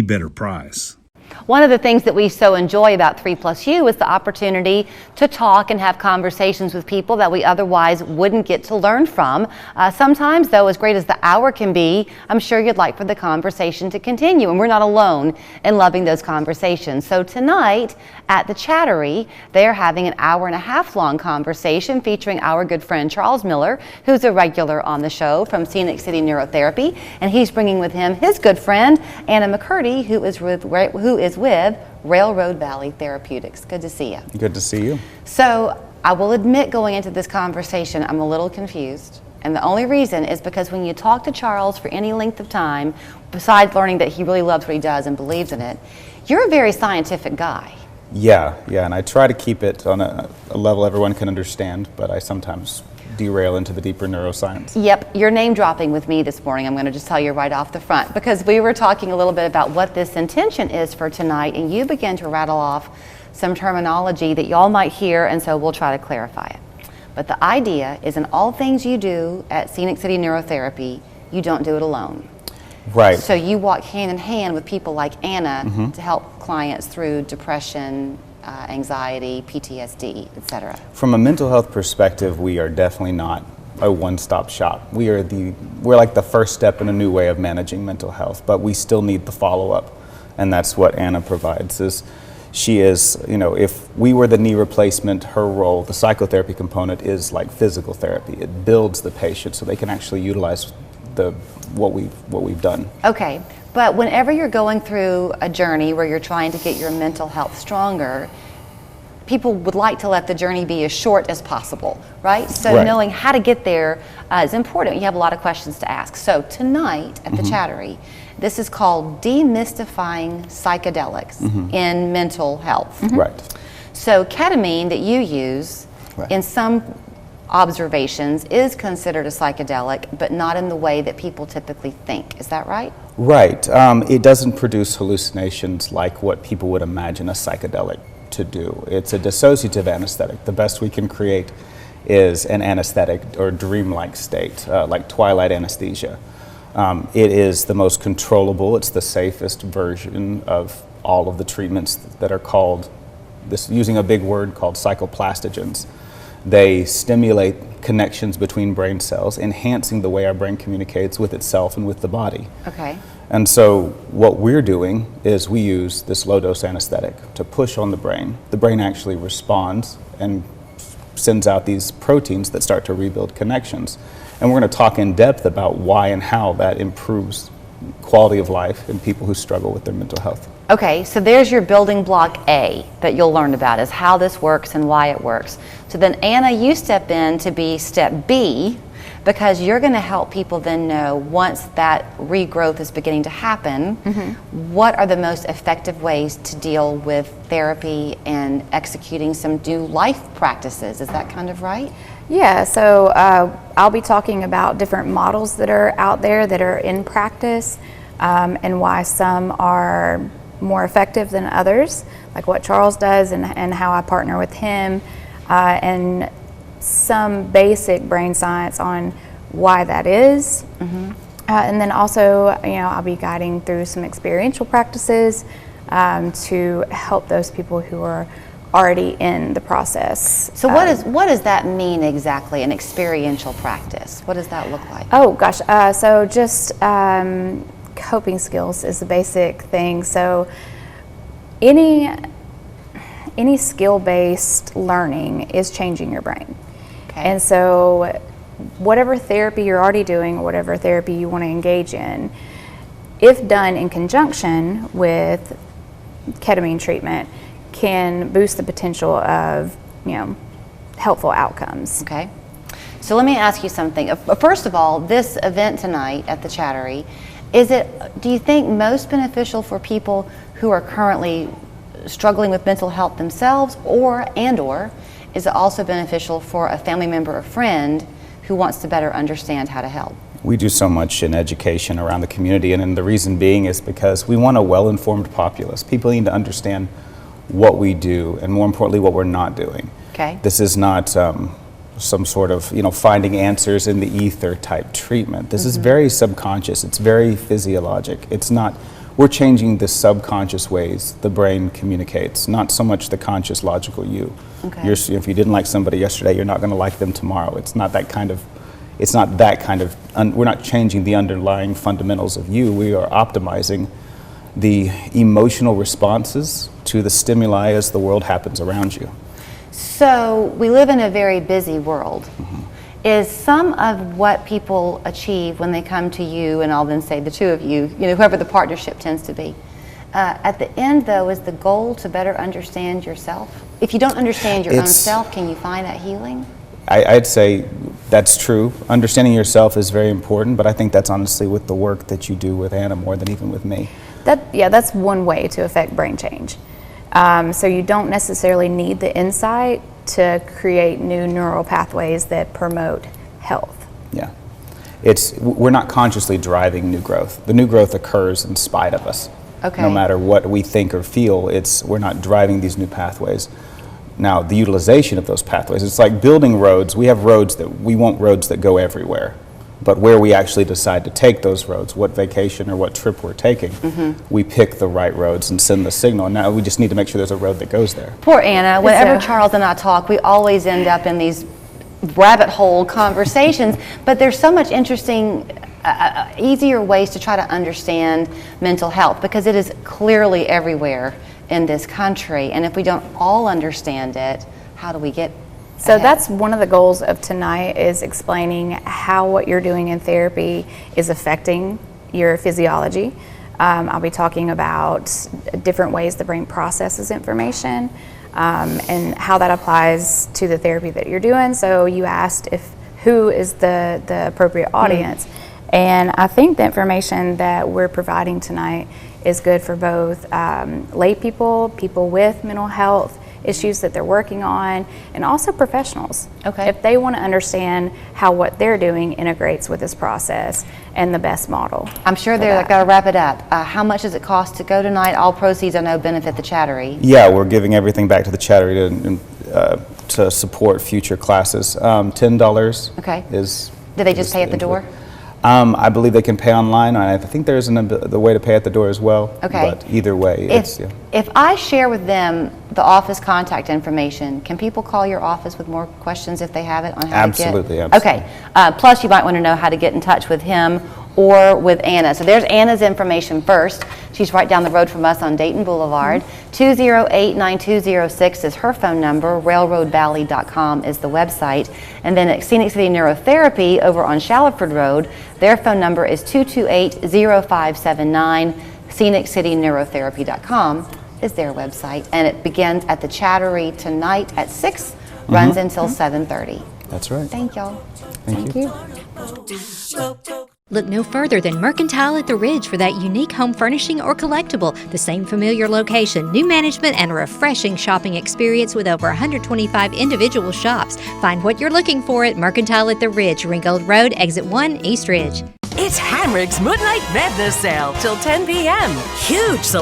better price. One of the things that we so enjoy about 3+U is the opportunity to talk and have conversations with people that we otherwise wouldn't get to learn from. Sometimes, though, as great as the hour can be, I'm sure you'd like for the conversation to continue, and we're not alone in loving those conversations. So tonight at the Chattery, they're having an hour-and-a-half long conversation featuring our good friend Charles Miller, who's a regular on the show from Scenic Neurotherapy, and he's bringing with him his good friend Anna McCurdy, who is with Railroad Valley Therapeutics. Good to see you. Good to see you. So I will admit, going into this conversation, I'm a little confused. And the only reason is because when you talk to Charles for any length of time, besides learning that he really loves what he does and believes in it, you're a very scientific guy. Yeah, and I try to keep it on a level everyone can understand, but I sometimes derail into the deeper neuroscience. Yep, you're name dropping with me this morning. I'm going to just tell you right off the front, because we were talking a little bit about what this intention is for tonight, and you began to rattle off some terminology that y'all might hear, and so we'll try to clarify it. But the idea is, in all things you do at Scenic Neurotherapy, you don't do it alone. Right. So you walk hand in hand with people like Anna to help clients through depression, anxiety, PTSD, etc. From a mental health perspective, we are definitely not a one-stop shop. We're like the first step in a new way of managing mental health, but we still need the follow-up, and that's what Anna provides. She is, if we were the knee replacement, her role, the psychotherapy component, is like physical therapy. It builds the patient so they can actually utilize what we've done. Okay, but whenever you're going through a journey where you're trying to get your mental health stronger, people would like to let the journey be as short as possible, right? So Right. knowing how to get there is important. You have a lot of questions to ask. So tonight at the Chattery, this is called Demystifying Psychedelics in Mental Health. Right. So ketamine that you use in some observations is considered a psychedelic, but not in the way that people typically think. Is that right? Right. It doesn't produce hallucinations like what people would imagine a psychedelic to do. It's a dissociative anesthetic. The best we can create is an anesthetic or dreamlike state, like twilight anesthesia. It is the most controllable, it's the safest version of all of the treatments that are called, using a big word, called psychoplastogens. They stimulate connections between brain cells, enhancing the way our brain communicates with itself and with the body. Okay. And so what we're doing is we use this low-dose anesthetic to push on the brain. The brain actually responds and sends out these proteins that start to rebuild connections. And we're going to talk in depth about why and how that improves quality of life in people who struggle with their mental health. Okay, so there's your building block A that you'll learn about, is how this works and why it works. So then Anna, you step in to be step B, because you're going to help people then know, once that regrowth is beginning to happen, what are the most effective ways to deal with therapy and executing some new life practices. Is that kind of right? Yeah, so I'll be talking about different models that are out there that are in practice, and why some are more effective than others, like what Charles does and how I partner with him, and some basic brain science on why that is. And then also, I'll be guiding through some experiential practices to help those people who are already in the process. So what does that mean exactly, an experiential practice? What does that look like? Oh gosh, so just coping skills is the basic thing. So any skill-based learning is changing your brain. Okay. And so whatever therapy you're already doing, or whatever therapy you want to engage in, if done in conjunction with ketamine treatment, can boost the potential of, helpful outcomes. Okay. So let me ask you something. First of all, this event tonight at the Chattery, do you think most beneficial for people who are currently struggling with mental health themselves, or is it also beneficial for a family member or friend who wants to better understand how to help? We do so much in education around the community, and the reason being is because we want a well-informed populace. People need to understand what we do, and more importantly, what we're not doing. Okay. This is not some sort of, finding answers in the ether type treatment. This is very subconscious. It's very physiologic. It's not we're changing the subconscious ways the brain communicates, not so much the conscious logical you. Okay. If you didn't like somebody yesterday, you're not going to like them tomorrow. It's not that kind of, we're not changing the underlying fundamentals of you. We are optimizing the emotional responses to the stimuli as the world happens around you. So we live in a very busy world. Is some of what people achieve when they come to you, and I'll then say the two of you, whoever the partnership tends to be, at the end though, is the goal to better understand yourself? If you don't understand your own self, can you find that healing? I'd say that's true. Understanding yourself is very important, but I think that's honestly with the work that you do with Anna more than even with me. That's one way to affect brain change. So you don't necessarily need the insight to create new neural pathways that promote health. Yeah. We're not consciously driving new growth. The new growth occurs in spite of us. Okay. No matter what we think or feel, we're not driving these new pathways. Now, the utilization of those pathways, it's like building roads. We want roads that go everywhere. But where we actually decide to take those roads, what vacation or what trip we're taking, we pick the right roads and send the signal. Now we just need to make sure there's a road that goes there. Poor Anna. Whenever Charles and I talk, we always end up in these rabbit hole conversations, but there's so much interesting, easier ways to try to understand mental health, because it is clearly everywhere in this country. And if we don't all understand it, how do we get So that's one of the goals of tonight, is explaining how what you're doing in therapy is affecting your physiology. I'll be talking about different ways the brain processes information and how that applies to the therapy that you're doing. So you asked who is the appropriate audience. And I think the information that we're providing tonight is good for both lay people with mental health issues that they're working on, and also professionals. Okay. If they want to understand how what they're doing integrates with this process and the best model. I'm sure they're got to wrap it up. How much does it cost to go tonight? All proceeds, I know, benefit the Chattery. Yeah, we're giving everything back to the Chattery to support future classes. $10 Okay. is... Do they just pay at the door? I believe they can pay online. I think there's the way to pay at the door as well. Okay. But either way, If I share with them the office contact information, can people call your office with more questions if they have it on how Absolutely, to get? absolutely. Okay. Plus, you might want to know how to get in touch with him or with Anna. So there's Anna's information first. She's right down the road from us on Dayton Boulevard. 208-9206 is her phone number. RailroadValley.com is the website. And then at Scenic City Neurotherapy over on Shallowford Road, their phone number is 228-0579. ScenicCityNeurotherapy.com is their website. And it begins at the Chattery tonight at 6, runs until 7:30. That's right. Thank y'all. Thank you. Look no further than Mercantile at the Ridge for that unique home furnishing or collectible. The same familiar location, new management, and a refreshing shopping experience with over 125 individual shops. Find what you're looking for at Mercantile at the Ridge, Ringgold Road, Exit 1, East Ridge. It's Hamrick's Midnight Madness Sale till 10 p.m. Huge selection.